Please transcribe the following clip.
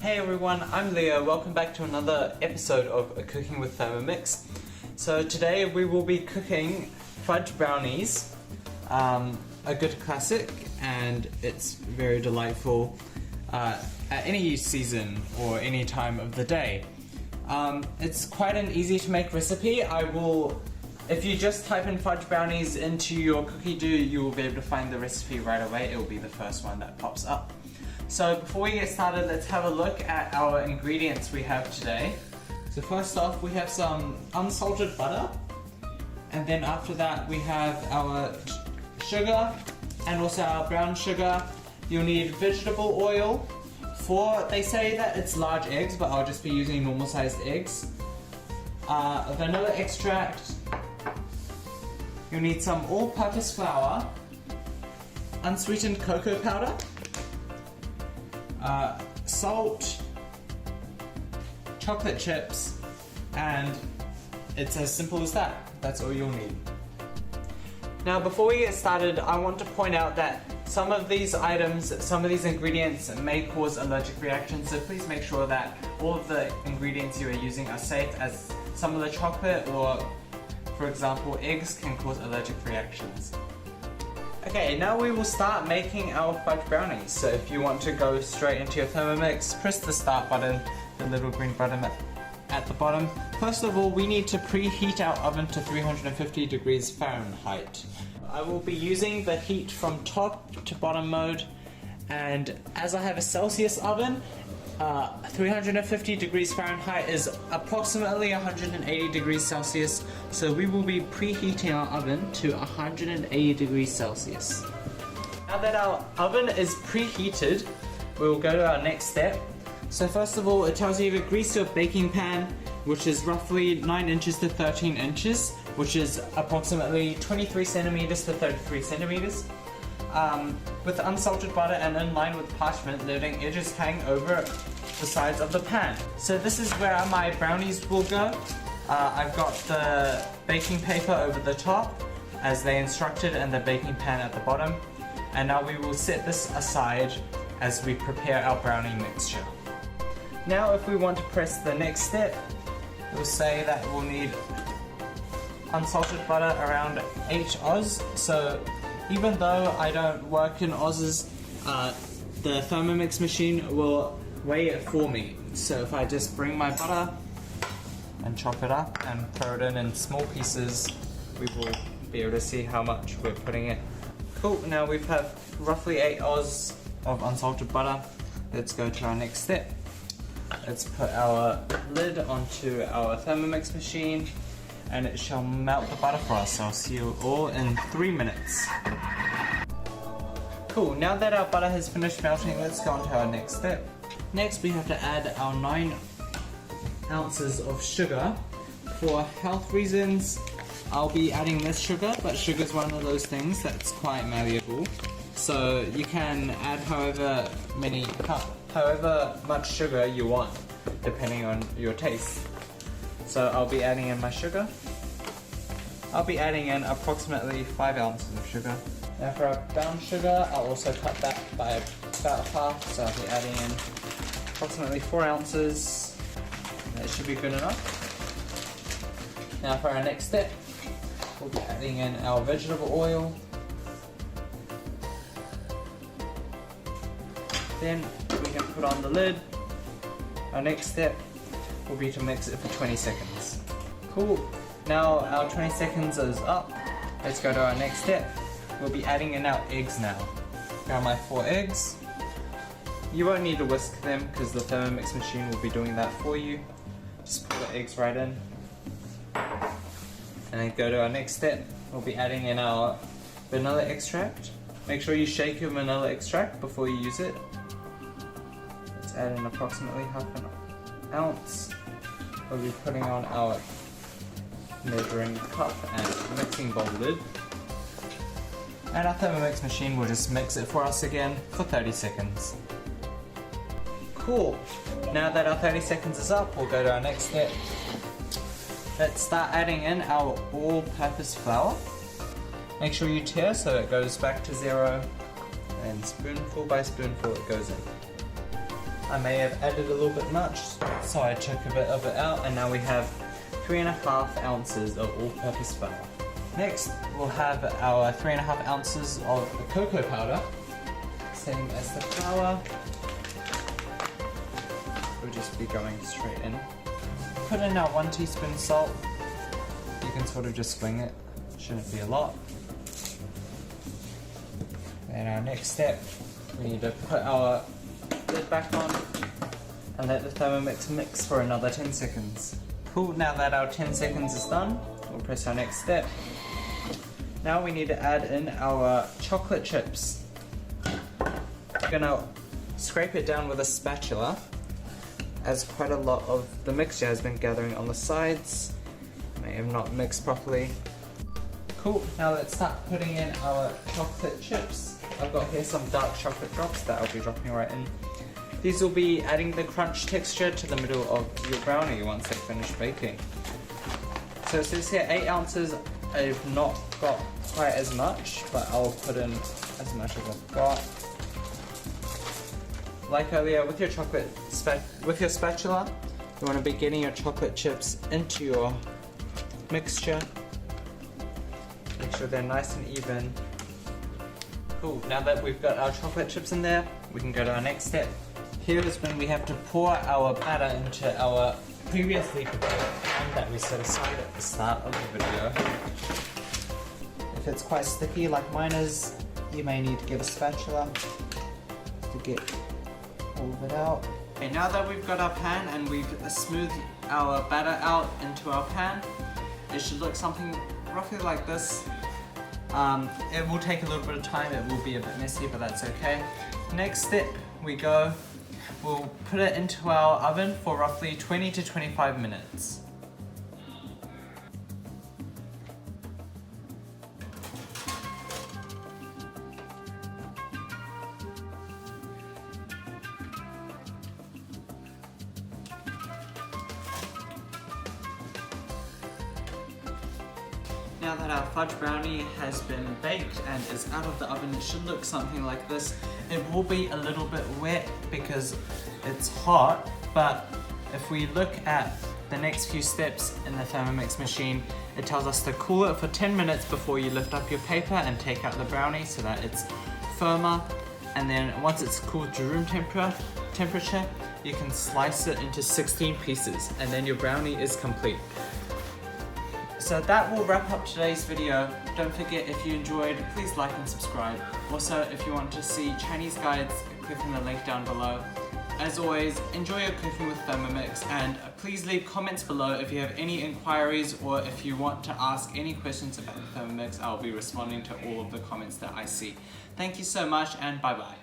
Hey everyone, I'm Leo. Welcome back to another episode of Cooking with Thermomix. So today we will be cooking fudge brownies, a good classic, and it's very delightful at any season or any time of the day. It's quite an easy to make recipe. If you just type in fudge brownies into your cookie dough, you will be able to find the recipe right away. It will be the first one that pops up. So before we get started, let's have a look at our ingredients we have today. So first off, we have some unsalted butter, and then after that we have our sugar and also our brown sugar. You'll need vegetable oil. They say that it's large eggs, but I'll just be using normal sized eggs. Vanilla extract. You'll need some all-purpose flour, unsweetened cocoa powder, salt, chocolate chips, and it's as simple as that. That's all you'll need. Now before we get started, I want to point out that some of these ingredients may cause allergic reactions, so please make sure that all of the ingredients you are using are safe, as some of the chocolate or, for example, eggs can cause allergic reactions. Okay, now we will start making our fudge brownies. So if you want to go straight into your Thermomix, press the start button, the little green button at the bottom. First of all, we need to preheat our oven to 350 degrees Fahrenheit. I will be using the heat from top to bottom mode, and as I have a Celsius oven, 350 degrees Fahrenheit is approximately 180 degrees Celsius, so we will be preheating our oven to 180 degrees Celsius. Now that our oven is preheated, we will go to our next step. So first of all, it tells you to grease your baking pan, which is roughly 9 inches to 13 inches, which is approximately 23 centimeters to 33 centimeters. With unsalted butter and in line with parchment, letting edges hang over the sides of the pan. So this is where my brownies will go. I've got the baking paper over the top, as they instructed, and the baking pan at the bottom. And now we will set this aside as we prepare our brownie mixture. Now if we want to press the next step, we'll say that we'll need unsalted butter around 8 Oz. So even though I don't work in Oz's, the Thermomix machine will weigh it for me. So if I just bring my butter and chop it up and throw it in small pieces, we will be able to see how much we're putting in. Cool, now we have roughly 8 Oz of unsalted butter. Let's go to our next step. Let's put our lid onto our Thermomix machine, and it shall melt the butter for us. So I'll see you all in 3 minutes. Cool, now that our butter has finished melting, let's go on to our next step. Next we have to add our 9 ounces of sugar. For health reasons, I'll be adding less sugar, but sugar is one of those things that's quite malleable. So you can add however much sugar you want, depending on your taste. So I'll be adding in my sugar. I'll be adding in approximately 5 ounces of sugar. Now for our brown sugar, I'll also cut that by about half, so I'll be adding in approximately 4 ounces. That should be good enough. Now for our next step, we'll be adding in our vegetable oil. Then we can put on the lid. Our next step will be to mix it for 20 seconds. Cool, now our 20 seconds is up. Let's go to our next step. We'll be adding in our eggs now. Got my 4 eggs. You won't need to whisk them because the Thermomix machine will be doing that for you. Just put the eggs right in. And then go to our next step. We'll be adding in our vanilla extract. Make sure you shake your vanilla extract before you use it. Let's add in approximately half an ounce. We'll be putting on our measuring cup and mixing bowl lid. And our Thermomix machine will just mix it for us again for 30 seconds. Cool. Now that our 30 seconds is up, we'll go to our next step. Let's start adding in our all-purpose flour. Make sure you tear so it goes back to 0, and spoonful by spoonful it goes in. I may have added a little bit much, so I took a bit of it out, and now we have 3.5 ounces of all-purpose flour. Next, we'll have our 3.5 ounces of cocoa powder, same as the flour. We'll just be going straight in. Put in our 1 teaspoon salt. You can sort of just swing it, shouldn't be a lot. And our next step, we need to put our lid back on and let the Thermomix mix for another 10 seconds. Cool, now that our 10 seconds is done, we'll press our next step. Now we need to add in our chocolate chips. We're gonna scrape it down with a spatula, as quite a lot of the mixture has been gathering on the sides. May have not mixed properly. Cool, now let's start putting in our chocolate chips. I've got here some dark chocolate drops that I'll be dropping right in. These will be adding the crunch texture to the middle of your brownie once they finish baking. So it says here 8 ounces. I've not got quite as much, but I'll put in as much as I've got. Like earlier, with your spatula, you want to be getting your chocolate chips into your mixture. Make sure they're nice and even. Cool, now that we've got our chocolate chips in there, we can go to our next step. Here is when we have to pour our batter into our previously prepared pan that we set aside at the start of the video. If it's quite sticky like mine is, you may need to get a spatula to get all of it out. Okay, now that we've got our pan and we've smoothed our batter out into our pan, it should look something roughly like this. It will take a little bit of time, it will be a bit messy, but that's okay. Next step, we'll put it into our oven for roughly 20 to 25 minutes. Now that our fudge brownie has been baked and is out of the oven, it should look something like this. It will be a little bit wet because it's hot, but if we look at the next few steps in the Thermomix machine, it tells us to cool it for 10 minutes before you lift up your paper and take out the brownie so that it's firmer. And then once it's cooled to room temperature, you can slice it into 16 pieces and then your brownie is complete. So that will wrap up today's video. Don't forget, if you enjoyed, please like and subscribe. Also, if you want to see Chinese guides, click on the link down below. As always, enjoy your cooking with Thermomix, and please leave comments below if you have any inquiries or if you want to ask any questions about the Thermomix. I'll be responding to all of the comments that I see. Thank you so much, and bye bye.